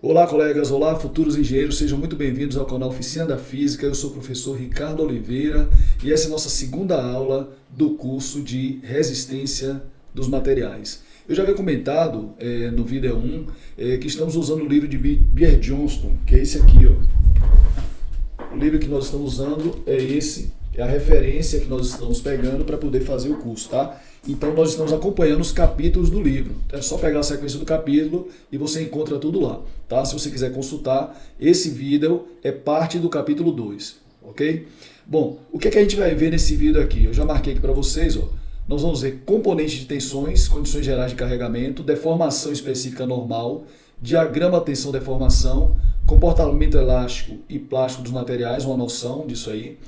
Olá, colegas, olá, futuros engenheiros, sejam muito bem-vindos ao canal Oficina da Física. Eu sou o professor Ricardo Oliveira e essa é a nossa segunda aula do curso de Resistência dos Materiais. Eu já havia comentado no vídeo 1 que estamos usando o livro de Beer Johnston, que é esse aqui, ó. O livro que nós estamos usando é esse, é a referência que nós estamos pegando para poder fazer o curso, tá? Então nós estamos acompanhando os capítulos do livro. É só pegar a sequência do capítulo e você encontra tudo lá, tá? Se você quiser consultar, esse vídeo é parte do capítulo 2, ok? Bom, o que é que a gente vai ver nesse vídeo aqui? Eu já marquei aqui para vocês, ó. Nós vamos ver componentes de tensões, condições gerais de carregamento, deformação específica normal, diagrama tensão-deformação, comportamento elástico e plástico dos materiais, uma noção disso aí,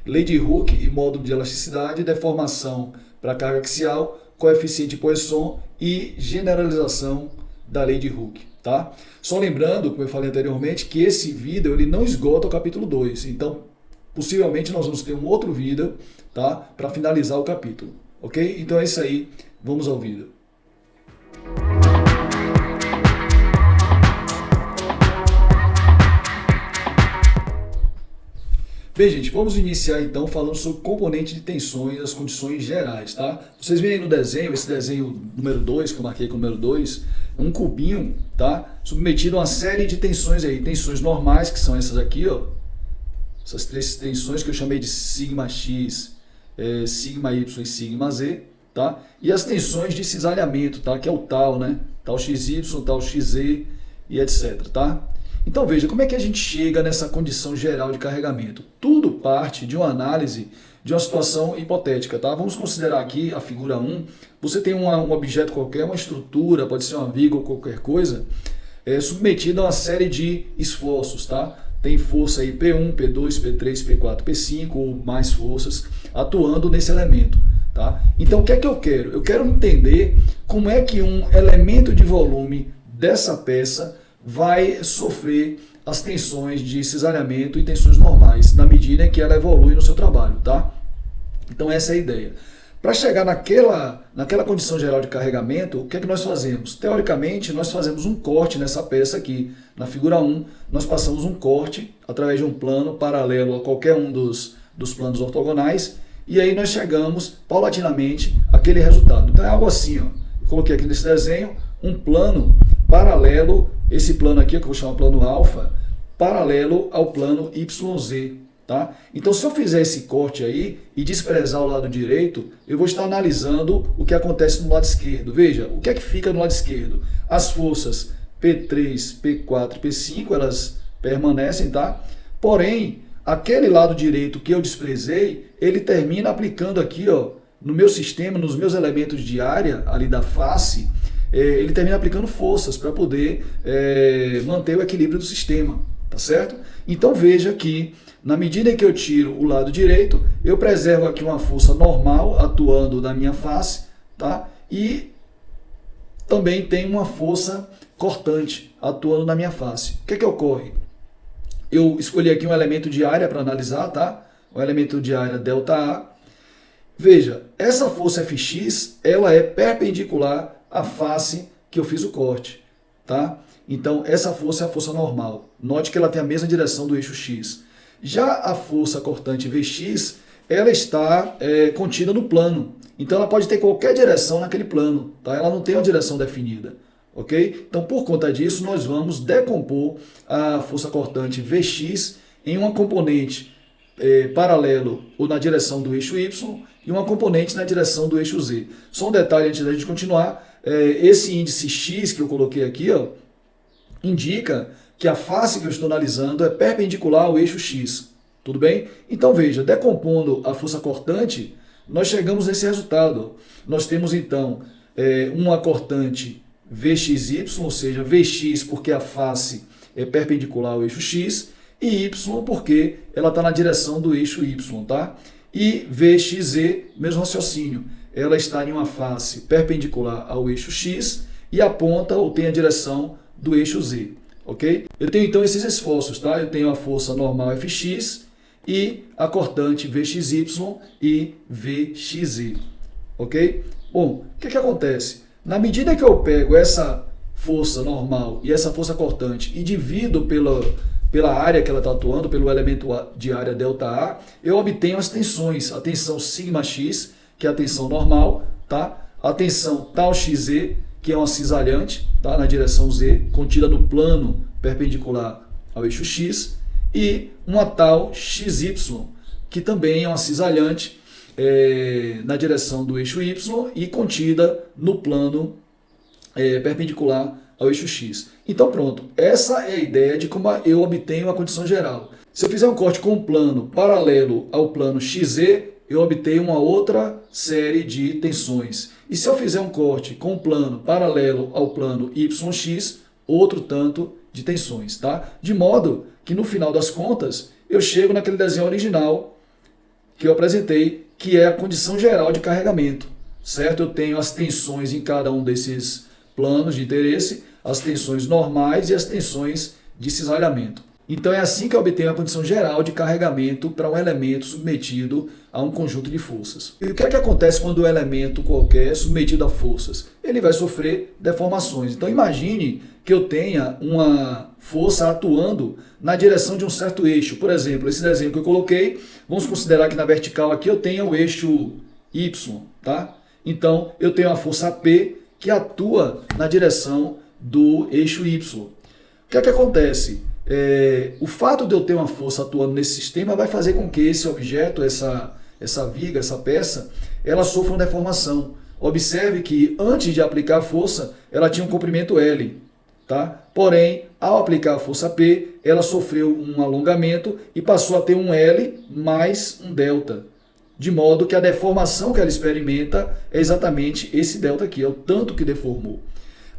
lei de Hooke e módulo de elasticidade, deformação para carga axial, coeficiente de Poisson e generalização da lei de Hooke, tá? Só lembrando, como eu falei anteriormente, que esse vídeo ele não esgota o capítulo 2, então possivelmente nós vamos ter um outro vídeo, tá? Para finalizar o capítulo, ok? Então é isso aí, vamos ao vídeo. Bem, gente, vamos iniciar então falando sobre componente de tensões e as condições gerais, tá? Vocês veem aí no desenho, esse desenho número 2, que eu marquei com o número 2, é um cubinho, tá? Submetido a uma série de tensões aí, tensões normais, que são essas aqui, ó. Essas três tensões que eu chamei de sigma X, sigma Y e sigma Z, tá? E as tensões de cisalhamento, tá? Que é o tal, né? Tal XY, tal XZ e etc, tá? Então veja, como é que a gente chega nessa condição geral de carregamento? Tudo parte de uma análise de uma situação hipotética, tá? Vamos considerar aqui a figura 1, você tem um objeto qualquer, uma estrutura, pode ser uma viga ou qualquer coisa, submetida a uma série de esforços, tá? Tem força aí P1, P2, P3, P4, P5 ou mais forças atuando nesse elemento, tá? Então o que é que eu quero? Eu quero entender como é que um elemento de volume dessa peça vai sofrer as tensões de cisalhamento e tensões normais, na medida em que ela evolui no seu trabalho, tá? Então essa é a ideia. Para chegar naquela condição geral de carregamento, o que é que nós fazemos? Teoricamente, nós fazemos um corte nessa peça aqui. Na figura 1, nós passamos um corte através de um plano paralelo a qualquer um dos planos ortogonais, e aí nós chegamos paulatinamente àquele resultado. Então é algo assim, ó. Eu coloquei aqui nesse desenho um plano paralelo, esse plano aqui, que eu vou chamar plano alfa, paralelo ao plano YZ, tá? Então, se eu fizer esse corte aí e desprezar o lado direito, eu vou estar analisando o que acontece no lado esquerdo. Veja, o que é que fica no lado esquerdo? As forças P3, P4, P5, elas permanecem, tá? Porém, aquele lado direito que eu desprezei, ele termina aplicando aqui, ó, no meu sistema, nos meus elementos de área, ali da face, ele termina aplicando forças para poder manter o equilíbrio do sistema, tá certo? Então veja que, na medida em que eu tiro o lado direito, eu preservo aqui uma força normal atuando na minha face, tá? E também tem uma força cortante atuando na minha face. O que é que ocorre? Eu escolhi aqui um elemento de área para analisar, tá? O elemento de área ΔA. Veja, essa força Fx, ela é perpendicular à face que eu fiz o corte, tá? Então, essa força é a força normal. Note que ela tem a mesma direção do eixo X. Já a força cortante Vx, ela está contida no plano. Então, ela pode ter qualquer direção naquele plano, tá? Ela não tem uma direção definida, ok? Então, por conta disso, nós vamos decompor a força cortante Vx em uma componente paralelo ou na direção do eixo Y e uma componente na direção do eixo Z. Só um detalhe antes da gente continuar, esse índice X que eu coloquei aqui, ó, indica que a face que eu estou analisando é perpendicular ao eixo X, tudo bem? Então veja, decompondo a força cortante, nós chegamos nesse resultado. Nós temos então uma cortante Vxy, ou seja, Vx porque a face é perpendicular ao eixo X, e Y porque ela está na direção do eixo Y, tá? E Vxz, mesmo raciocínio, ela está em uma face perpendicular ao eixo X e aponta ou tem a direção do eixo Z, ok? Eu tenho então esses esforços, tá? Eu tenho a força normal Fx e a cortante Vxy e Vxz, ok? Bom, o que acontece? Na medida que eu pego essa força normal e essa força cortante e divido pela área que ela está atuando, pelo elemento de área ΔA, eu obtenho as tensões, a tensão σx, que é a tensão normal, tá? A tensão tau XZ, que é uma cisalhante, tá? Na direção Z, contida no plano perpendicular ao eixo X, e uma tau XY, que também é uma cisalhante na direção do eixo Y e contida no plano perpendicular ao eixo X. Então pronto, essa é a ideia de como eu obtenho a condição geral. Se eu fizer um corte com um plano paralelo ao plano XZ, eu obtenho uma outra série de tensões. E se eu fizer um corte com um plano paralelo ao plano YX, outro tanto de tensões, tá? De modo que no final das contas, eu chego naquele desenho original que eu apresentei, que é a condição geral de carregamento, certo? Eu tenho as tensões em cada um desses planos de interesse, as tensões normais e as tensões de cisalhamento. Então é assim que eu obtenho a condição geral de carregamento para um elemento submetido a um conjunto de forças. E o que é que acontece quando o elemento qualquer é submetido a forças? Ele vai sofrer deformações. Então imagine que eu tenha uma força atuando na direção de um certo eixo. Por exemplo, esse desenho que eu coloquei, vamos considerar que na vertical aqui eu tenho o eixo Y, tá? Então eu tenho a força P que atua na direção do eixo Y. O que é que acontece? O fato de eu ter uma força atuando nesse sistema vai fazer com que esse objeto, essa viga, essa peça, ela sofra uma deformação. Observe que antes de aplicar a força, ela tinha um comprimento L, tá? Porém, ao aplicar a força P, ela sofreu um alongamento e passou a ter um L mais um delta. De modo que a deformação que ela experimenta é exatamente esse delta aqui, é o tanto que deformou.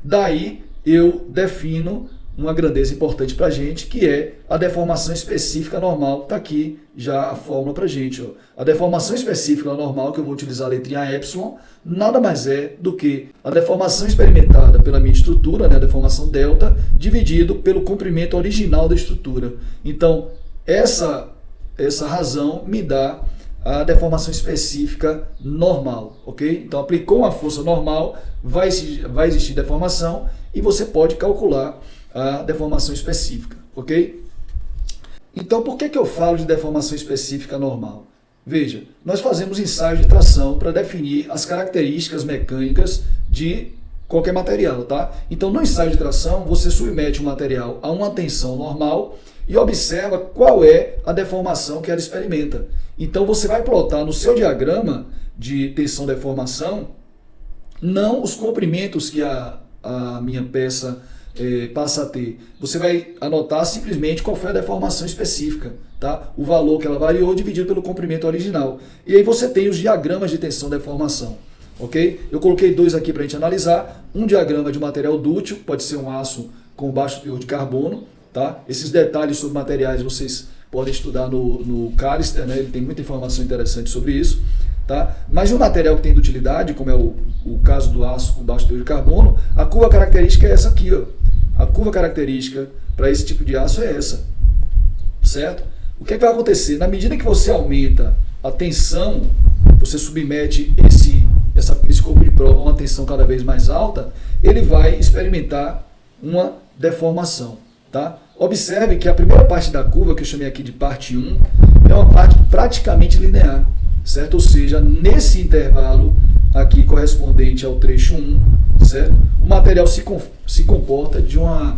Daí eu defino uma grandeza importante para a gente, que é a deformação específica normal. Está aqui já a fórmula para a gente. Ó. A deformação específica normal, que eu vou utilizar a letrinha epsilon, nada mais é do que a deformação experimentada pela minha estrutura, né, a deformação delta, dividido pelo comprimento original da estrutura. Então, essa razão me dá a deformação específica normal, ok? Então, aplicou uma força normal, vai existir deformação e você pode calcular a deformação específica, ok? Então, por que eu falo de deformação específica normal? Veja, nós fazemos ensaios de tração para definir as características mecânicas de qualquer material, tá? Então, no ensaio de tração, você submete o material a uma tensão normal e observa qual é a deformação que ela experimenta. Então, você vai plotar no seu diagrama de tensão-deformação não os comprimentos que a minha peça passa a ter. Você vai anotar simplesmente qual foi a deformação específica, tá? O valor que ela variou dividido pelo comprimento original. E aí você tem os diagramas de tensão-deformação, ok? Eu coloquei dois aqui para a gente analisar. Um diagrama de material dúctil, pode ser um aço com baixo teor de carbono, tá? Esses detalhes sobre materiais vocês podem estudar no Callister, né? Ele tem muita informação interessante sobre isso. Tá? Mas um material que tem dutilidade, como é o caso do aço com baixo teor de carbono, a curva característica é essa aqui. Ó. A curva característica para esse tipo de aço é essa. Certo? O que é que vai acontecer? Na medida que você aumenta a tensão, você submete esse corpo de prova a uma tensão cada vez mais alta, ele vai experimentar uma deformação. Tá? Observe que a primeira parte da curva, que eu chamei aqui de parte 1, é uma parte praticamente linear. Certo? Ou seja, nesse intervalo aqui correspondente ao trecho 1, certo? O material se comporta de uma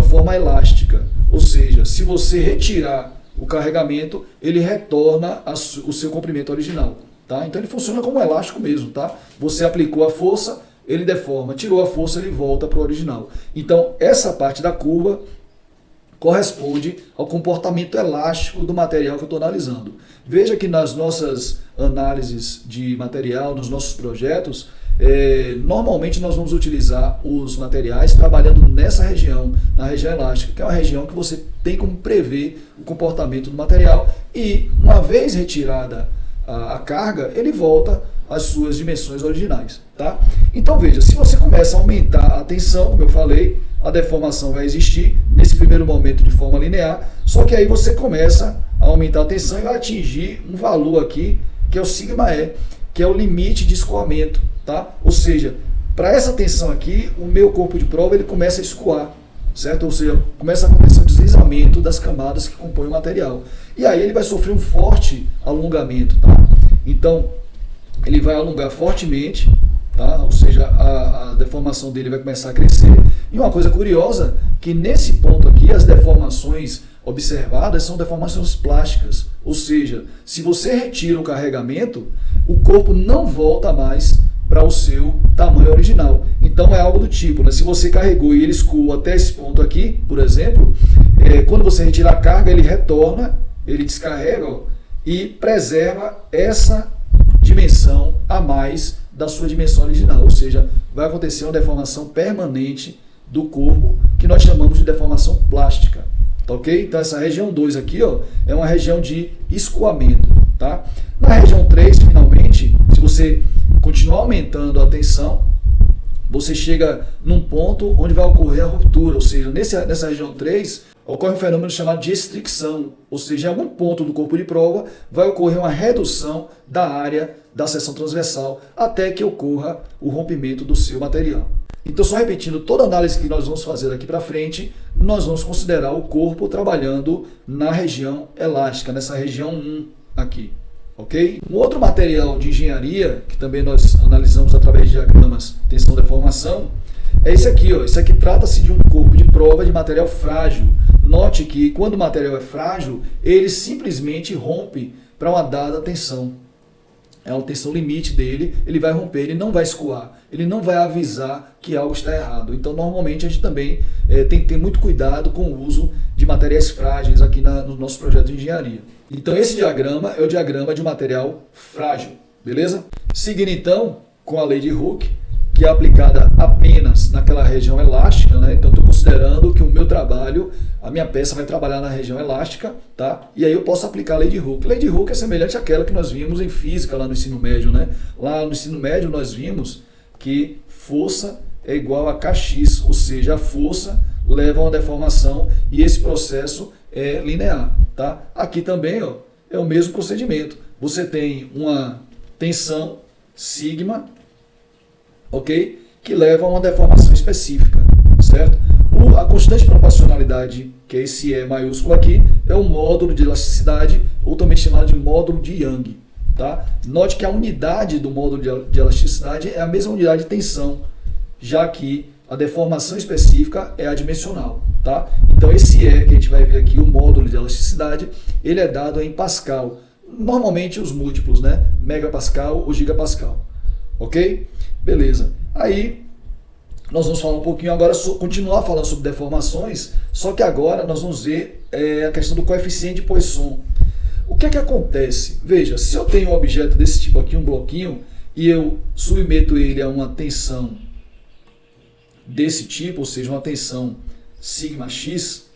forma elástica. Ou seja, se você retirar o carregamento, ele retorna o seu comprimento original. Tá? Então ele funciona como um elástico mesmo. Tá? Você aplicou a força, ele deforma. Tirou a força, ele volta para o original. Então essa parte da curva corresponde ao comportamento elástico do material que eu estou analisando. Veja que nas nossas análises de material, nos nossos projetos, normalmente nós vamos utilizar os materiais trabalhando nessa região, na região elástica, que é uma região que você tem como prever o comportamento do material e, uma vez retirada a carga, ele volta às suas dimensões originais. Tá? Então veja, se você começa a aumentar a tensão, como eu falei, a deformação vai existir nesse primeiro momento de forma linear, só que aí você começa a aumentar a tensão e vai atingir um valor aqui, que é o σE, que é o limite de escoamento. Tá? Ou seja, para essa tensão aqui, o meu corpo de prova ele começa a escoar, certo? Ou seja, começa a acontecer o deslizamento das camadas que compõem o material. E aí ele vai sofrer um forte alongamento, tá? Então, ele vai alongar fortemente, tá? Ou seja, a deformação dele vai começar a crescer. E uma coisa curiosa, que nesse ponto aqui, as deformações observadas são deformações plásticas. Ou seja, se você retira o carregamento, o corpo não volta mais para o seu tamanho original. Então é algo do tipo, né? Se você carregou e ele escoou até esse ponto aqui, por exemplo, quando você retira a carga, ele retorna, ele descarrega, ó, e preserva essa dimensão a mais da sua dimensão original. Ou seja, vai acontecer uma deformação permanente do corpo, que nós chamamos de deformação plástica. Tá ok? Então essa região 2 aqui, ó, é uma região de escoamento. Tá? Na região 3, finalmente, se você continuar aumentando a tensão, você chega num ponto onde vai ocorrer a ruptura. Ou seja, nessa região 3, ocorre um fenômeno chamado de estricção. Ou seja, em algum ponto do corpo de prova vai ocorrer uma redução da área da seção transversal até que ocorra o rompimento do seu material. Então, só repetindo, toda a análise que nós vamos fazer daqui para frente, nós vamos considerar o corpo trabalhando na região elástica, nessa região 1 aqui. Ok? Um outro material de engenharia, que também nós analisamos através de diagramas tensão-deformação, é esse aqui. Ó. Esse aqui trata-se de um corpo de prova de material frágil. Note que quando o material é frágil, ele simplesmente rompe para uma dada tensão. É a tensão limite dele, ele vai romper, ele não vai escoar, ele não vai avisar que algo está errado. Então, normalmente, a gente também tem que ter muito cuidado com o uso de materiais frágeis aqui no nosso projeto de engenharia. Então, esse diagrama é o diagrama de material frágil, beleza? Seguindo, então, com a lei de Hooke, que é aplicada apenas naquela região elástica, né? Então, estou considerando que o meu trabalho, a minha peça vai trabalhar na região elástica, tá? E aí eu posso aplicar a lei de Hooke. A lei de Hooke é semelhante àquela que nós vimos em física lá no ensino médio, né? Lá no ensino médio nós vimos que força é igual a Kx, ou seja, a força leva a uma deformação e esse processo é linear, tá? Aqui também, ó, é o mesmo procedimento. Você tem uma tensão sigma, ok? Que leva a uma deformação específica, certo? A constante de proporcionalidade, que é esse E maiúsculo aqui, é o módulo de elasticidade, ou também chamado de módulo de Young, tá? Note que a unidade do módulo de elasticidade é a mesma unidade de tensão, já que a deformação específica é adimensional, tá? Então esse E que a gente vai ver aqui, o módulo de elasticidade, ele é dado em Pascal. Normalmente os múltiplos, né? Megapascal ou gigapascal, ok? Beleza. Aí nós vamos falar um pouquinho agora, continuar falando sobre deformações, só que agora nós vamos ver a questão do coeficiente de Poisson. O que é que acontece? Veja, se eu tenho um objeto desse tipo aqui, um bloquinho, e eu submeto ele a uma tensão desse tipo, ou seja, uma tensão sigma x,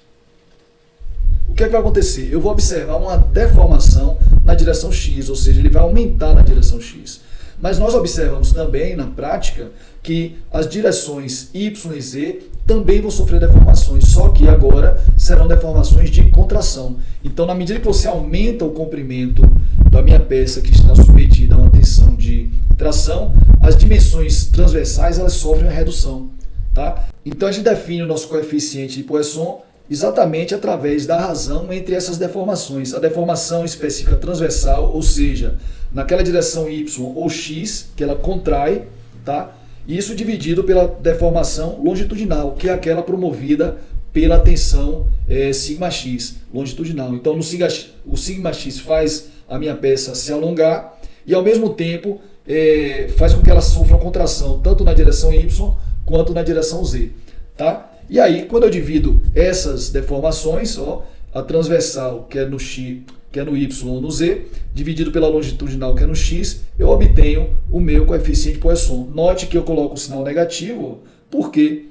o que é que vai acontecer? Eu vou observar uma deformação na direção x, ou seja, ele vai aumentar na direção x. Mas nós observamos também, na prática, que as direções y e z também vão sofrer deformações, só que agora serão deformações de contração. Então, na medida que você aumenta o comprimento da minha peça que está submetida a uma tensão de tração, as dimensões transversais elas sofrem uma redução. Tá? Então, a gente define o nosso coeficiente de Poisson exatamente através da razão entre essas deformações. A deformação específica transversal, ou seja, naquela direção y ou x, que ela contrai, tá? Isso dividido pela deformação longitudinal, que é aquela promovida pela tensão sigma x, longitudinal. Então, o sigma x faz a minha peça se alongar e, ao mesmo tempo, faz com que ela sofra uma contração, tanto na direção y quanto na direção z. Tá? E aí, quando eu divido essas deformações, ó, a transversal, que é no x, que é no y ou no z, dividido pela longitudinal, que é no x, eu obtenho o meu coeficiente de Poisson. Note que eu coloco o sinal negativo, por quê?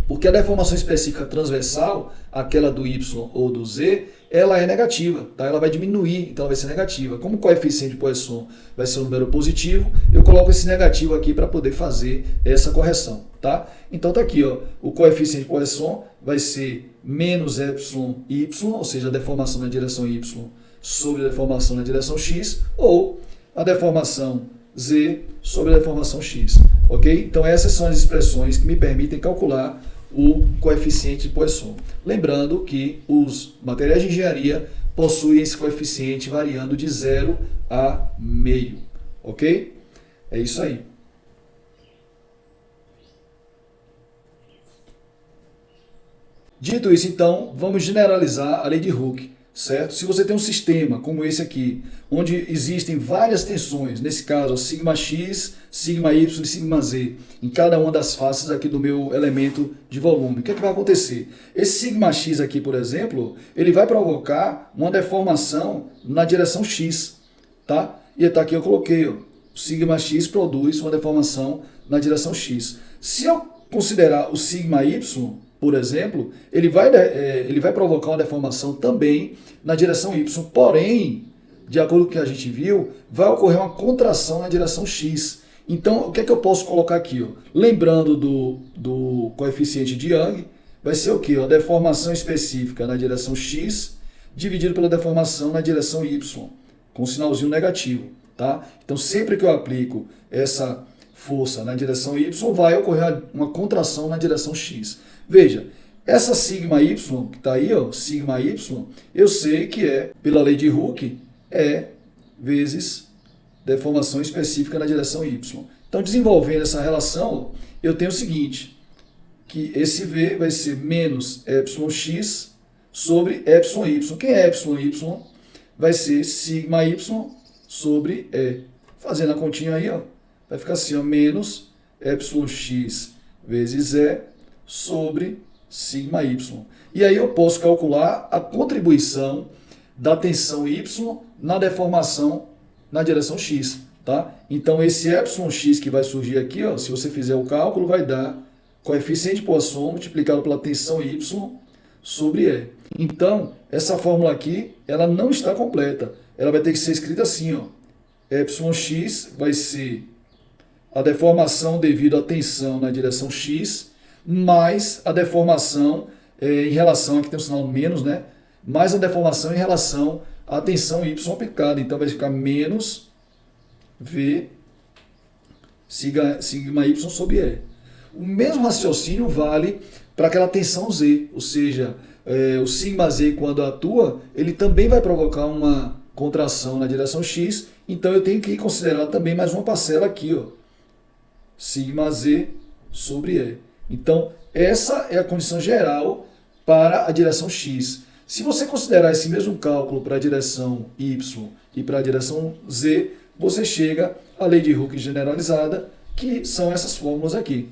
Porque a deformação específica transversal, aquela do y ou do z, ela é negativa, tá? Ela vai diminuir, então ela vai ser negativa. Como o coeficiente de Poisson vai ser um número positivo, eu coloco esse negativo aqui para poder fazer essa correção, tá? Então tá aqui, ó, o coeficiente de Poisson vai ser menos εy, ou seja, a deformação na direção y sobre a deformação na direção x, ou a deformação z sobre a deformação x. ok? Então essas são as expressões que me permitem calcular o coeficiente de Poisson. Lembrando que os materiais de engenharia possuem esse coeficiente variando de 0 a meio, ok? É isso aí. Dito isso, então, vamos generalizar a lei de Hooke, certo? Se você tem um sistema como esse aqui, onde existem várias tensões, nesse caso, σx, σy e σz, em cada uma das faces aqui do meu elemento de volume, o que é que vai acontecer? Esse σx aqui, por exemplo, ele vai provocar uma deformação na direção x, tá? E tá aqui eu coloquei, ó, σx produz uma deformação na direção x. Se eu considerar o σy, por exemplo, ele vai provocar uma deformação também na direção y, porém, de acordo com o que a gente viu, vai ocorrer uma contração na direção x. Então, o que é que eu posso colocar aqui? Ó? Lembrando do coeficiente de Young, vai ser o quê? A deformação específica na direção x dividido pela deformação na direção y, com um sinalzinho negativo. Tá? Então, sempre que eu aplico essa força na direção y, vai ocorrer uma contração na direção x. Veja, essa σy, que está aí, ó, σy, eu sei que é, pela lei de Hooke, vezes deformação específica na direção y. Então, desenvolvendo essa relação, eu tenho o seguinte, que esse V vai ser menos εx sobre εy. Quem é εy? Vai ser σy sobre E. Fazendo a continha aí, ó, vai ficar assim, ó, menos εx vezes E sobre σy. E aí eu posso calcular a contribuição da tensão y na deformação na direção x. Tá? Então esse εx que vai surgir aqui, ó, se você fizer o cálculo, vai dar coeficiente de Poisson multiplicado pela tensão y sobre E. Então, essa fórmula aqui, ela não está completa. Ela vai ter que ser escrita assim, ó. εx vai ser a deformação devido à tensão na direção x, mais a deformação em relação, aqui tem um sinal menos, né? Mais a deformação em relação à tensão y aplicada. Então vai ficar menos V σy sobre E. O mesmo raciocínio vale para aquela tensão Z, ou seja, o σz quando atua, ele também vai provocar uma contração na direção x, então eu tenho que considerar também mais uma parcela aqui, ó, σz sobre E. Então, essa é a condição geral para a direção x. Se você considerar esse mesmo cálculo para a direção y e para a direção z, você chega à lei de Hooke generalizada, que são essas fórmulas aqui.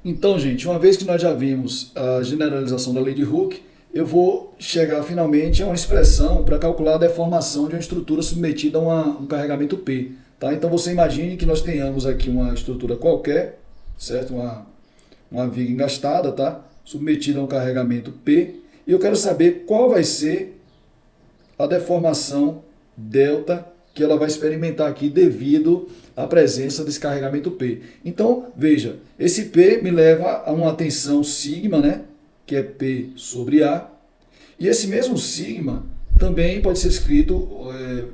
Então, gente, uma vez que nós já vimos a generalização da lei de Hooke, eu vou chegar finalmente a uma expressão para calcular a deformação de uma estrutura submetida a um carregamento P. Tá? Então, você imagine que nós tenhamos aqui uma estrutura qualquer, certo? Uma viga engastada, tá? Submetida a um carregamento P, e eu quero saber qual vai ser a deformação delta que ela vai experimentar aqui devido à presença desse carregamento P. Então, veja, esse P me leva a uma tensão sigma, né? Que é P sobre A, e esse mesmo sigma também pode ser escrito,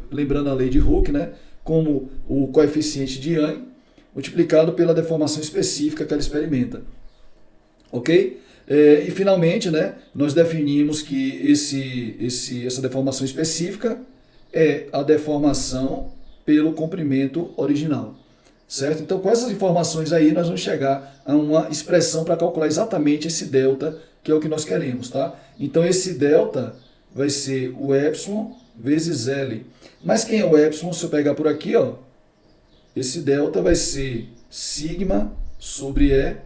lembrando a lei de Hooke, né? Como o coeficiente de Young multiplicado pela deformação específica que ela experimenta. Ok? E finalmente, né, nós definimos que essa deformação específica é a deformação pelo comprimento original. Certo? Então, com essas informações aí, nós vamos chegar a uma expressão para calcular exatamente esse delta, que é o que nós queremos. Tá? Então, esse delta vai ser o epsilon vezes L. Mas quem é o epsilon? Se eu pegar por aqui, ó, esse delta vai ser sigma sobre E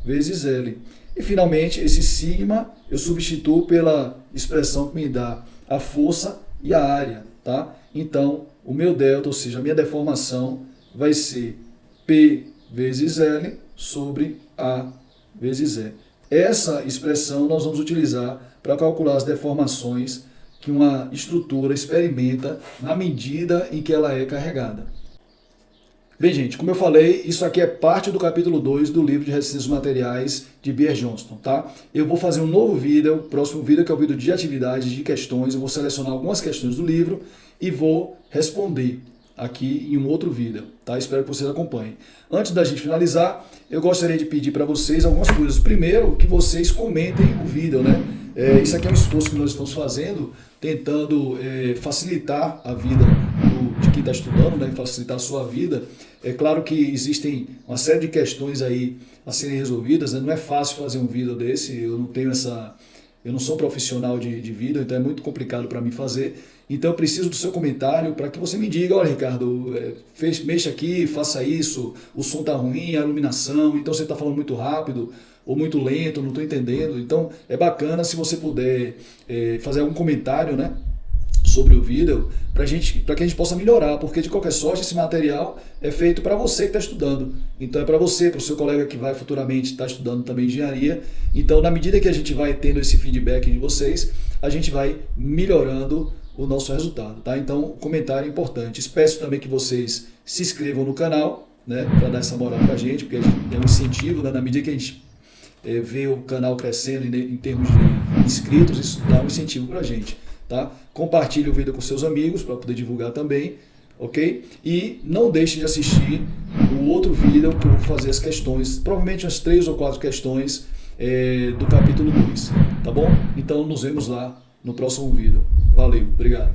vezes L. E finalmente, esse sigma eu substituo pela expressão que me dá a força e a área. Tá? Então, o meu delta, ou seja, a minha deformação, vai ser P vezes L sobre A vezes E. Essa expressão nós vamos utilizar para calcular as deformações que uma estrutura experimenta na medida em que ela é carregada. Bem, gente, como eu falei, isso aqui é parte do capítulo 2 do livro de resistência dos materiais de B.R. Johnston, tá? Eu vou fazer um novo vídeo, próximo vídeo, que é o vídeo de atividades, de questões. Eu vou selecionar algumas questões do livro e vou responder, aqui em um outro vídeo, tá? Espero que vocês acompanhem. Antes da gente finalizar, eu gostaria de pedir para vocês algumas coisas. Primeiro, que vocês comentem o vídeo, né? Isso aqui é um esforço que nós estamos fazendo, tentando facilitar a vida de quem está estudando, né? Facilitar a sua vida. É claro que existem uma série de questões aí a serem resolvidas, né? Não é fácil fazer um vídeo desse, eu não sou profissional de vídeo, então é muito complicado para mim fazer. Então eu preciso do seu comentário para que você me diga, olha Ricardo, mexa aqui, faça isso, o som está ruim, a iluminação, então você está falando muito rápido ou muito lento, não estou entendendo. Então é bacana se você puder fazer algum comentário, né, sobre o vídeo, para que a gente possa melhorar, porque de qualquer sorte esse material é feito para você que está estudando. Então é para você, para o seu colega que vai futuramente estar estudando também engenharia. Então na medida que a gente vai tendo esse feedback de vocês, a gente vai melhorando o nosso resultado, tá? Então comentário é importante. Peço também que vocês se inscrevam no canal, né, para dar essa moral para a gente, porque é um incentivo, né, na medida que a gente vê o canal crescendo em termos de inscritos, isso dá um incentivo para a gente. Tá? Compartilhe o vídeo com seus amigos para poder divulgar também, ok? E não deixe de assistir o outro vídeo que eu vou fazer as questões, provavelmente umas 3 ou 4 questões do capítulo 2, tá bom? Então nos vemos lá no próximo vídeo. Valeu, obrigado.